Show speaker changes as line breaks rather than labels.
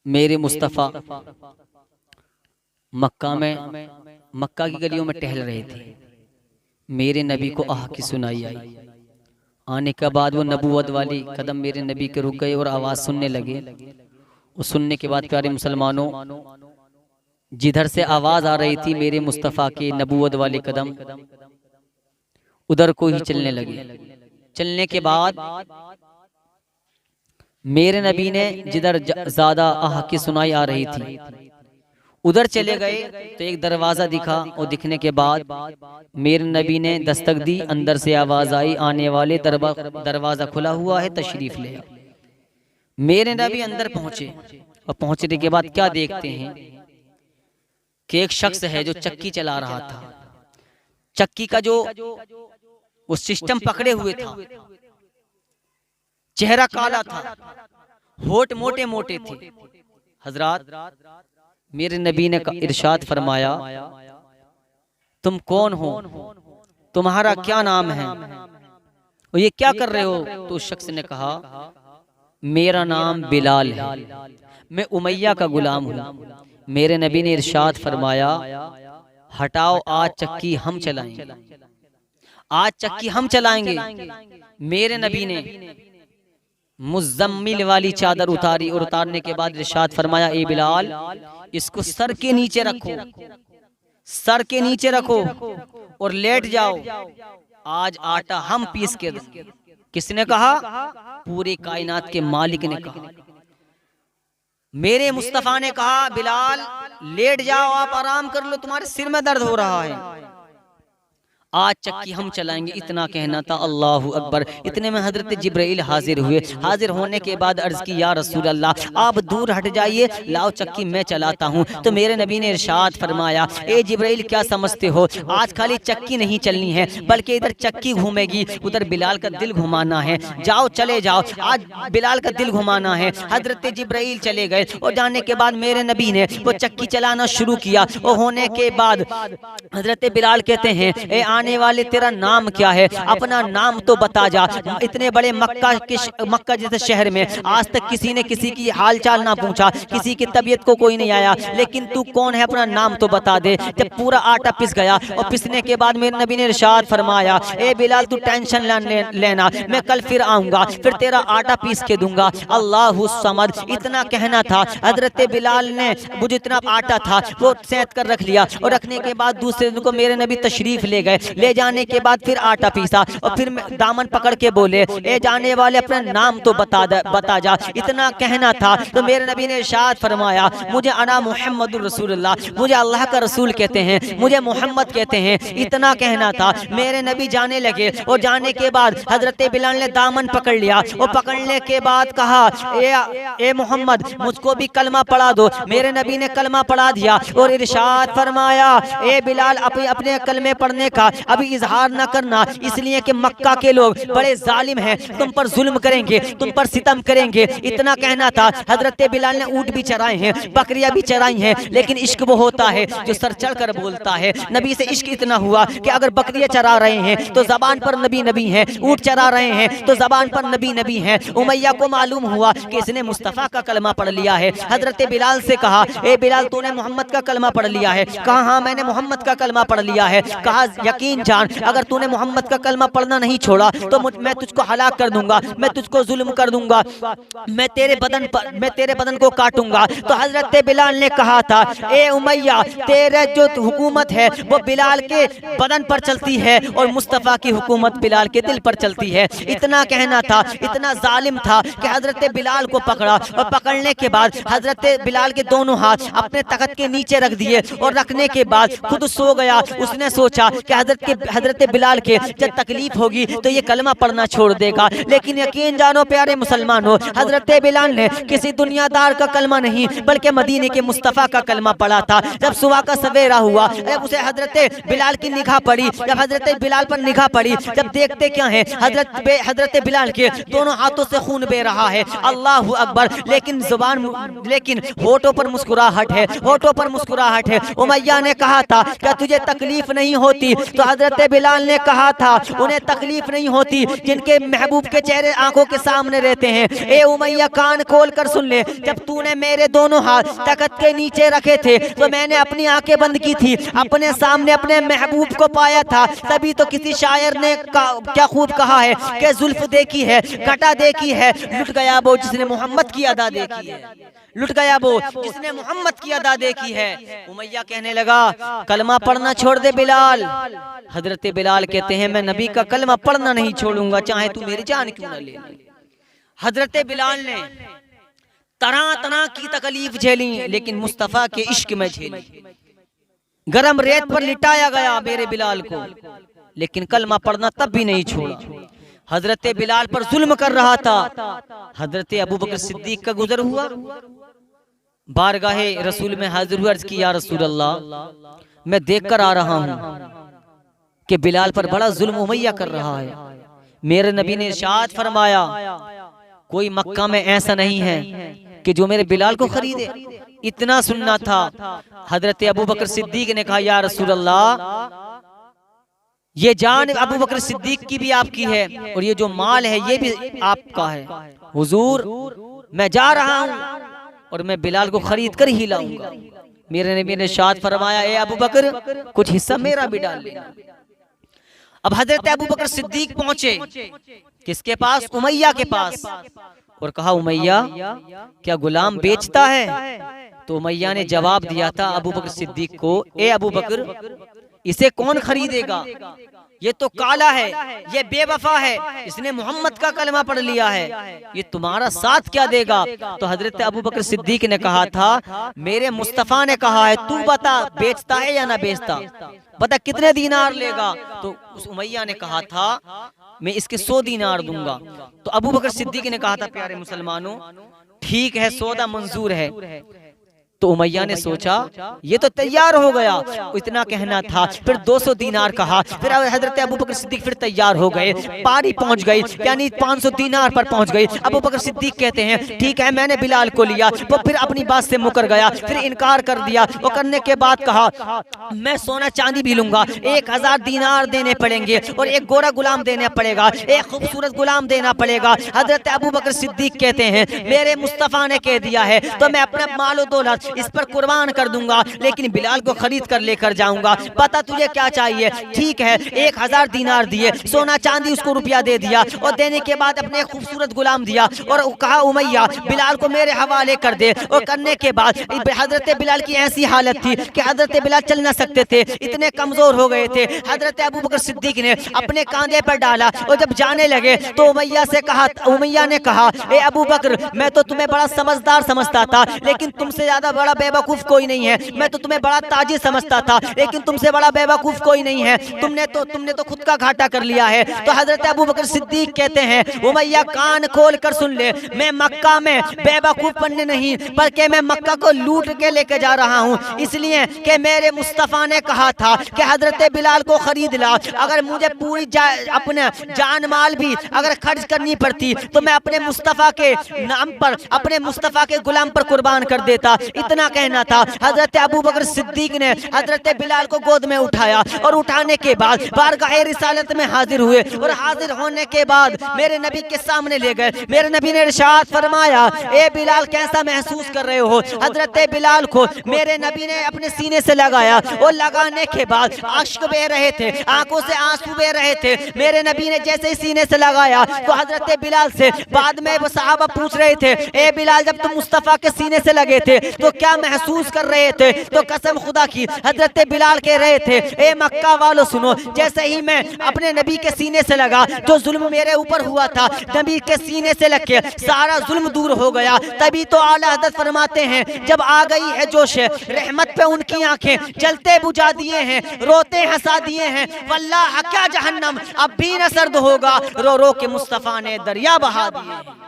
मेरे मुस्तफ़ा मक्का की गलियों में टहल रहे थे। मेरे नबी को आह की सुनाई आई। आने के बाद वो नबूवत वाली कदम मेरे नबी के रुक गए और आवाज़ सुनने लगे। और सुनने के बाद प्यारे मुसलमानों, जिधर से आवाज़ आ रही थी मेरे मुस्तफ़ा के नबूवत वाले कदम, उधर को ही चलने लगे। चलने के बाद मेरे नबी ने जिधर ज्यादा आह की सुनाई आ रही थी उधर चले गए तो एक दरवाजा दिखा, और दिखने के बाद मेरे नबी ने दस्तक दी। अंदर से आवाज आई, आने वाले दरवाजा खुला हुआ है, तशरीफ ले आओ। मेरे नबी अंदर पहुंचे और पहुंचने के बाद क्या देखते हैं कि एक शख्स है जो चक्की चला रहा था। चक्की का जो वो सिस्टम पकड़े हुए था, चेहरा काला था, होठ मोटे मोटे थे। हजरात, मेरे नबी ने इरशाद फरमाया, तुम कौन हो, तुम्हारा क्या नाम है और ये क्या कर रहे हो? तो उस शख्स ने कहा, मेरा नाम बिलाल है, मैं उमैया का गुलाम हूँ। मेरे नबी ने इरशाद फरमाया, हटाओ, आज चक्की हम चलाएंगे, आज चक्की हम चलाएंगे। मेरे नबी ने मुज़म्मिल वाली चादर उतारी और उतारने के बाद इरशाद फरमाया, ए बिलाल, इसको सर के नीचे रखो, सर के नीचे रखो और लेट जाओ, आज आटा हम पीस के देंगे। किसने कहा? पूरे कायनात के मालिक ने कहा। मेरे मुस्तफा ने कहा, बिलाल लेट जाओ, आप आराम कर लो, तुम्हारे सिर में दर्द हो रहा है, आज चक्की हम चलाएंगे। इतना कहना था। अल्लाहु अकबर। इतने में हजरत जिब्राइल हाजिर हुए। हाजिर होने के बाद अर्ज की, या रसूल अल्लाह, आप दूर हट जाइए, लाओ चक्की मैं चलाता हूँ। तो मेरे नबी ने इरशाद फरमाया, ए जिब्राइल, क्या समझते हो, आज खाली चक्की नहीं चलनी है, बल्कि इधर चक्की घूमेगी, उधर बिलाल का दिल घुमाना है। जाओ, चले जाओ, आज बिलाल का दिल घुमाना है। हजरत जिब्राइल चले गए और जाने के बाद मेरे नबी ने वो चक्की चलाना शुरू किया। और होने के बाद हजरत बिलाल कहते हैं, ए आने वाले, तेरा नाम क्या है, अपना नाम तो बता जा। इतने बड़े मक्का जैसे शहर में आज तक किसी ने किसी की हाल चाल ना पूछा, किसी की तबीयत को कोई नहीं आया, लेकिन तू कौन है, अपना नाम तो बता दे। जब पूरा आटा पिस गया और पिसने के बाद मेरे नबी ने इरशाद फरमाया, ए बिलाल, तू टेंशन लेना, मैं कल फिर आऊंगा, फिर तेरा आटा पीस के दूंगा। अल्लाहु समद। इतना कहना था। हजरत बिलाल ने वो जितना आटा था वो सेंध कर रख लिया, और रखने के बाद दूसरे दिन को मेरे नबी तशरीफ ले गए। ले जाने के बाद फिर आटा पीसा और फिर दामन पकड़ के बोले, ए जाने वाले, अपना नाम तो बता जा। इतना कहना था तो मेरे नबी ने इरशाद फरमाया, मुझे अना मुहम्मदुर रसूलुल्लाह, मुझे अल्लाह का रसूल कहते हैं, मुझे मोहम्मद कहते हैं। इतना कहना था। मेरे नबी जाने लगे और जाने के बाद हजरत बिलाल ने दामन पकड़ लिया और पकड़ने के बाद कहा, ए मोहम्मद, मुझको भी कलमा पढ़ा दो। मेरे नबी ने कलमा पढ़ा दिया और इरशाद फरमाया, ए बिलाल, अपने कलमे पढ़ने का अभी इजहार न करना, इसलिए कि मक्का के लोग बड़े जालिम हैं, तुम पर जुल्म करेंगे, तुम पर सितम करेंगे। इतना कहना था। हजरत बिलाल ने ऊंट भी चराए हैं, बकरियां भी चराई हैं, लेकिन इश्क वो होता है जो सर चढ़ कर बोलता है। नबी से इश्क इतना हुआ कि अगर बकरियां चरा रहे हैं तो जबान पर नबी नबी हैं, ऊंट चरा रहे हैं तो जबान पर नबी नबी हैं। उमैया को मालूम हुआ कि इसने मुस्तफ़ा का कलमा पढ़ लिया है। हजरत बिलाल से कहा, ए बिलाल, तूने मोहम्मद का कलमा पढ़ लिया है? कहा, हाँ, मैंने मोहम्मद का कलमा पढ़ लिया है। कहा, यकीन जान, अगर तूने मोहम्मद का कलमा पढ़ना नहीं छोड़ा तो मैं तुझको हलाक कर दूंगा, मैं तुझको जुल्म कर दूंगा, मैं तेरे बदन को काटूंगा। तो हजरत बिलाल ने कहा था, ए उमैया, तेरे जो हुकूमत है वो बिलाल के बदन पर चलती है और मुस्तफ़ा की हुकूमत बिलाल के दिल पर चलती है। इतना कहना था। इतना जालिम था कि हजरत बिलाल को पकड़ा और पकड़ने के बाद हजरत बिलाल के दोनों हाथ अपने तख्त के नीचे रख दिए और रखने के बाद खुद सो गया। उसने सोचा कि हजरत बिलाल के जब तकलीफ होगी तो ये कलमा पढ़ना छोड़ देगा, लेकिन यकीन जानो प्यारे मुसलमानों, हजरत बिलाल ने किसी दुनियादार का कलमा नहीं बल्कि मदीने के मुस्तफ़ा का कलमा पढ़ा था। जब सुबह का सवेरा हुआ, जब उसे हजरत बिलाल की निगाह पड़ी, जब हजरत बिलाल पर निगाह पड़ी, जब देखते क्या है, हजरत बिलाल के दोनों हाथों से खून बह रहा है। अल्लाहु अकबर। लेकिन होठों पर मुस्कुराहट है, होठों पर मुस्कुराहट है। उमैया ने कहा था, क्या तुझे तकलीफ नहीं होती तो हजरत बिलाल ने कहा था उन्हें तकलीफ नहीं होती जिनके महबूब के चेहरे आंखों के सामने रहते हैं। ए उमैया कान खोल कर सुन ले, जब तूने मेरे दोनों हाथ तख्त के नीचे रखे थे तो मैंने अपनी आंखें बंद की थी, अपने सामने अपने महबूब को पाया था। तभी तो किसी शायर ने क्या खूब कहा है कि जुल्फ देखी है, घटा देखी है, लुट गया वो जिसने मोहम्मद की अदा देखी है, लुट गया वो जिसने मोहम्मद की अदा देखी है। उमैया कहने लगा कलमा पढ़ना छोड़ दे बिलाल। हजरत बिलाल कहते हैं मैं नबी का कलमा पढ़ना नहीं छोड़ूंगा, चाहे तू मेरी जान क्यों न ले। हजरत बिलाल ने तरह तरह की तकलीफ झेली, लेकिन मुस्तफा के इश्क में झेली। गरम रेत पर लिटाया गया मेरे बिलाल को, लेकिन कलमा पढ़ना तब भी नहीं छोड़ा। हजरत बिलाल पर जुल्म कर रहा था। हजरत अबू बकर सिद्दीक का गुजर हुआ, बारगाहे रसूल में हाजिर हुआ, अर्ज की या रसूल अल्लाह मैं देख कर आ रहा हूँ कि बिलाल पर बड़ा जुल्म उमैया कर रहा है। मेरे नबी ने इरशाद फरमाया कोई मक्का में ऐसा नहीं है कि जो मेरे बिलाल को खरीदे। इतना सुनना था। हजरत अबू बकर सिद्दीक ने कहा या रसूल अल्लाह ये जान अबू बकर सिद्दीक की भी आपकी है और ये जो माल है ये भी आपका है। हुजूर मैं जा रहा हूँ और मैं बिलाल को खरीद कर ही लाऊंगा। मेरे नबी ने इरशाद फरमाया ए अबू बकर कुछ हिस्सा मेरा भी डाल लेना। अब हजरत अबू बकर सिद्दीक पहुंचे किसके पास? उमैया के पास, और कहा उमैया क्या गुलाम बेचता है? तो उमैया ने जवाब दिया था अबू बकर सिद्दीक को, ए अबू बकर इसे कौन खरीदेगा, ये तो काला है, ये बेवफा है, इसने मोहम्मद का कलमा पढ़ लिया है, ये तुम्हारा साथ क्या देगा? तो हजरत अबू बकर सिद्दीक ने कहा था मेरे मुस्तफा ने कहा है तू बता बेचता है या ना बेचता, बता कितने दीनार लेगा? तो उस उमैया ने कहा था मैं इसके 100 दीनार दूंगा। तो अबू बकर सिद्दीक ने कहा था प्यारे मुसलमानों ठीक है सौदा मंजूर है। तो उमैया ने सोचा ये तो तैयार हो गया, इतना कहना था। फिर 200 दीनार कहा, फिर हजरत अबू बकर सिद्दीक फिर तैयार हो गए, पारी पहुंच गई, यानी 500 दीनार पर पहुंच गई। अबू बकर सिद्दीक कहते हैं ठीक है मैंने बिलाल को लिया। वो फिर अपनी बात से मुकर गया, फिर इनकार कर दिया। वो करने के बाद कहा मैं सोना चांदी भी लूंगा, 1000 दीनार देने पड़ेंगे और एक गोरा गुलाम देना पड़ेगा, एक खूबसूरत गुलाम देना पड़ेगा। हजरत अबू बकर सिद्दीक कहते हैं मेरे मुस्तफा ने कह दिया है तो मैं अपना मालो दौलत इस पर कुर्बान कर दूंगा, लेकिन बिलाल को खरीद कर लेकर जाऊंगा। पता तुझे क्या चाहिए? ठीक है 1000 दीनार दिए, सोना चांदी उसको रुपया दे दिया और देने के बाद अपने खूबसूरत गुलाम दिया और कहा उमैया बिलाल को मेरे हवाले कर दे। और करने के बाद हजरत बिलाल की ऐसी हालत थी कि हजरत बिलाल चल ना सकते थे, इतने कमजोर हो गए थे। हजरत अबू बकर सिद्दीक ने अपने कांधे पर डाला और जब जाने लगे तो उमैया से कहा, उमैया ने कहा ए अबू बकर मैं तो तुम्हें बड़ा समझदार समझता था, लेकिन तुमसे ज्यादा बड़ा बेवकूफ कोई नहीं है। मैं तो तुम्हें बड़ा ताजिर समझता था, लेकिन तुमसे बड़ा बेवकूफ कोई नहीं है। तुमने तो खुद का घाटा कर लिया है। तो हजरत अबू बकर सिद्दीक कहते हैं उमैया कान खोल कर सुन ले, मैं मक्का में बेवकूफ बनने नहीं बल्कि मैं मक्का को लूट के लेके जा रहा हूँ, इसलिए कि मेरे मुस्तफा ने कहा था कि हजरत बिलाल को खरीद ला। अगर मुझे पूरी अपने जान माल भी अगर खर्च करनी पड़ती तो मैं अपने मुस्तफा के नाम पर अपने मुस्तफा के गुलाम पर कुर्बान कर देता। इतना कहना था। हजरत अबू बकर सिद्दीक ने हजरत बिलाल को गोद में उठाया और उठाने के बाद बारगाह रिसालत में हाजिर हुए और हाजिर होने के बाद मेरे नबी के सामने ले गए। मेरे नबी ने इरशाद फरमाया ए बिलाल कैसा महसूस कर रहे हो? हजरत बिलाल को मेरे नबी ने अपने सीने से लगाया और लगाने के बाद अश्क बह रहे थे, आंखों से आंसू बह रहे थे। मेरे नबी ने जैसे ही सीने से लगाया तो हजरत बिलाल से बाद में वो सहाबा पूछ रहे थे ए बिलाल जब तुम मुस्तफा के सीने से लगे थे तो क्या महसूस कर रहे थे? तो कसम खुदा की हजरत बिलाल कह रहे थे ए मक्का वालों सुनो, जैसे ही मैं अपने नबी के सीने से लगा जो जुल्म मेरे ऊपर हुआ था नबी के सीने से लग के सारा जुल्म दूर हो गया। तभी तो आला हज़रत फरमाते हैं जब आ गई है जोश रहमत पे उनकी आंखें जलते बुझा दिए हैं, रोते हंसा दिए हैं। वल्लाह क्या जहन्नम अब भी न सर्द होगा, रो रो के मुस्तफा ने दरिया बहा दिए।